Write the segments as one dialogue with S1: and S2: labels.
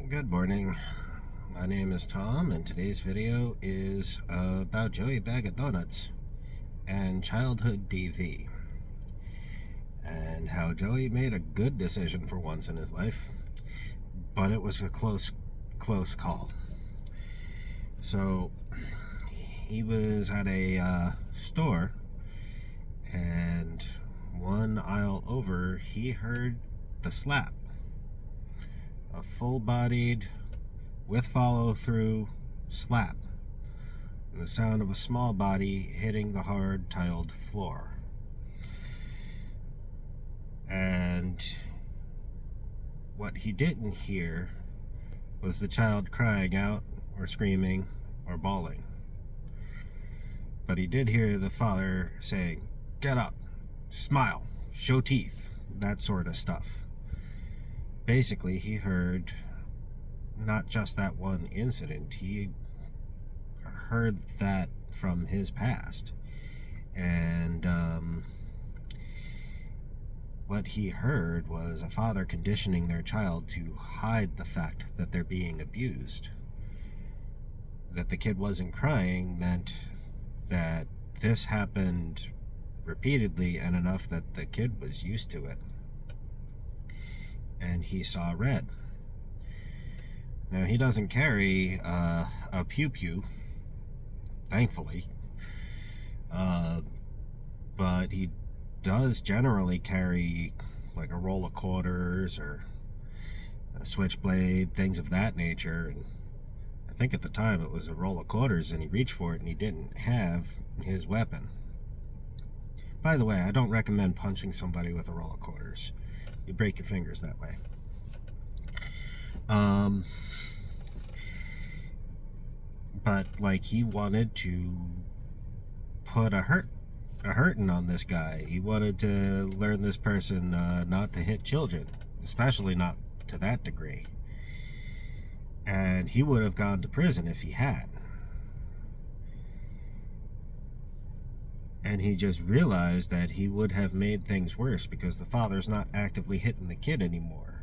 S1: Good morning. My name is Tom, and today's video is about Joey Baggadonuts and childhood DV, and how Joey made a good decision for once in his life, but it was a close call. So he was at a store, and one aisle over, he heard the slap. A full-bodied, with follow-through slap, and the sound of a small body hitting the hard tiled floor. And what he didn't hear was the child crying out or screaming or bawling. But he did hear the father saying, "Get up, smile, show teeth," that sort of stuff. Basically, he heard not just that one incident, he heard that from his past. And what he heard was a father conditioning their child to hide the fact that they're being abused. That the kid wasn't crying meant that this happened repeatedly and enough that the kid was used to it. And he saw red. Now, he doesn't carry a pew-pew, thankfully, but he does generally carry like a roll of quarters or a switchblade, things of that nature. And I think at the time it was a roll of quarters, and he reached for it and he didn't have his weapon. By the way, I don't recommend punching somebody with a roll of quarters. You break your fingers that way. But like, he wanted to put a hurting on this guy. He wanted to learn this person not to hit children, especially not to that degree. And he would have gone to prison if he had. And he just realized that he would have made things worse because the father's not actively hitting the kid anymore.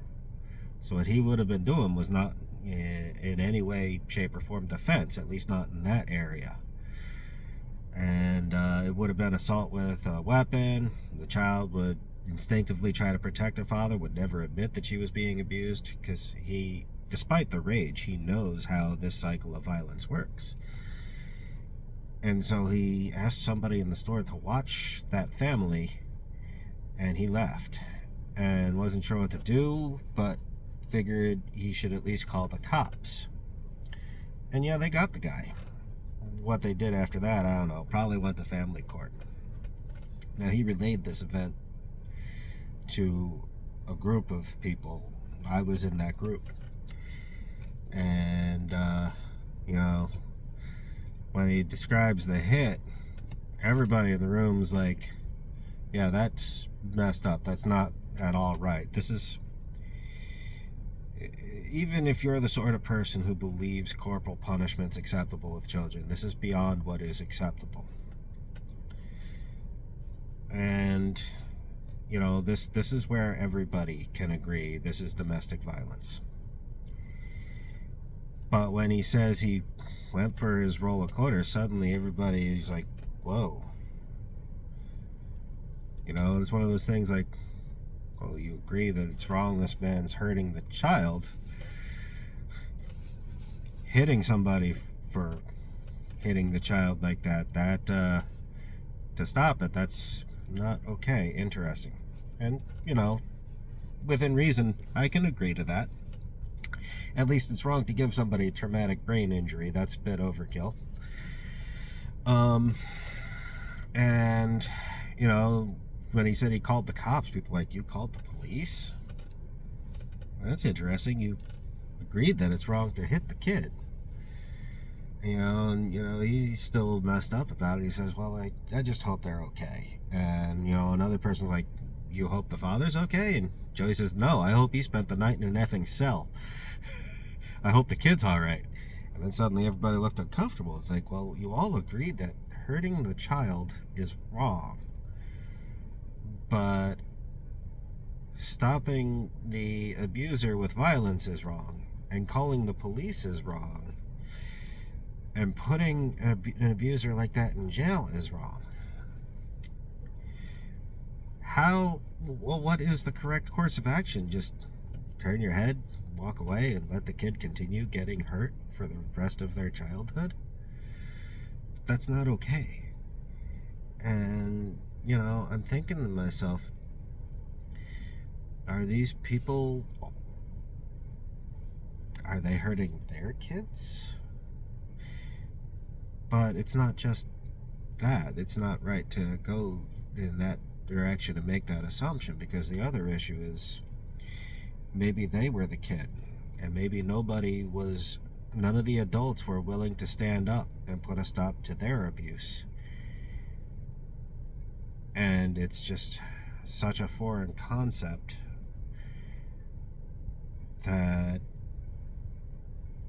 S1: So what he would have been doing was not in any way, shape, or form defense, at least not in that area. And it would have been assault with a weapon. The child would instinctively try to protect her father, would never admit that she was being abused, because he, despite the rage, he knows how this cycle of violence works. And so he asked somebody in the store to watch that family, and he left and wasn't sure what to do, but figured he should at least call the cops. And yeah, they got the guy. What they did after that, I don't know. Probably went to family court. Now, he relayed this event to a group of people. I was in that group. And, when he describes the hit, everybody in the room's like, yeah, that's messed up. That's not at all right. This is, even if you're the sort of person who believes corporal punishment's acceptable with children, this is beyond what is acceptable. And, this is where everybody can agree this is domestic violence. But when he says he went for his roll of quarters, suddenly everybody's like, whoa. It's one of those things like, well, you agree that it's wrong, this man's hurting the child. Hitting somebody for hitting the child like that, to stop it, that's not okay. Interesting. And, within reason, I can agree to that. At least it's wrong to give somebody a traumatic brain injury. That's a bit overkill. And, when he said he called the cops, people were like, you called the police? That's interesting. You agreed that it's wrong to hit the kid. He's still messed up about it. He says, well, I just hope they're okay. And, another person's like, you hope the father's okay? And Joey says, no, I hope he spent the night in an effing cell. I hope the kid's all right. And then suddenly everybody looked uncomfortable. It's like, well, you all agreed that hurting the child is wrong. But stopping the abuser with violence is wrong. and calling the police is wrong, and putting an abuser like that in jail is wrong. What is the correct course of action? Just turn your head, walk away, and let the kid continue getting hurt for the rest of their childhood? That's not okay. And, I'm thinking to myself, are these people, are they hurting their kids? But it's not just that. It's not right to go in that direction and make that assumption, because the other issue is maybe they were the kid, and maybe none of the adults were willing to stand up and put a stop to their abuse. And it's just such a foreign concept that,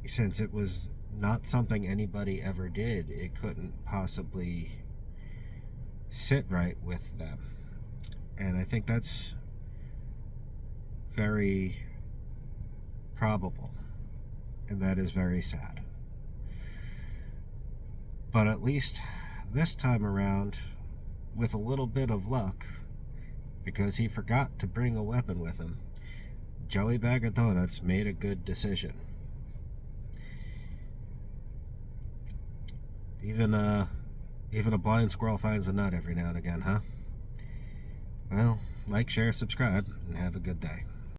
S1: since it was not something anybody ever did, it couldn't possibly sit right with them. And I think that's very probable, and that is very sad. But at least this time around, with a little bit of luck, because he forgot to bring a weapon with him, Joey Baggadonuts made a good decision. Even a blind squirrel finds a nut every now and again, huh? Well, like, share, subscribe, and have a good day.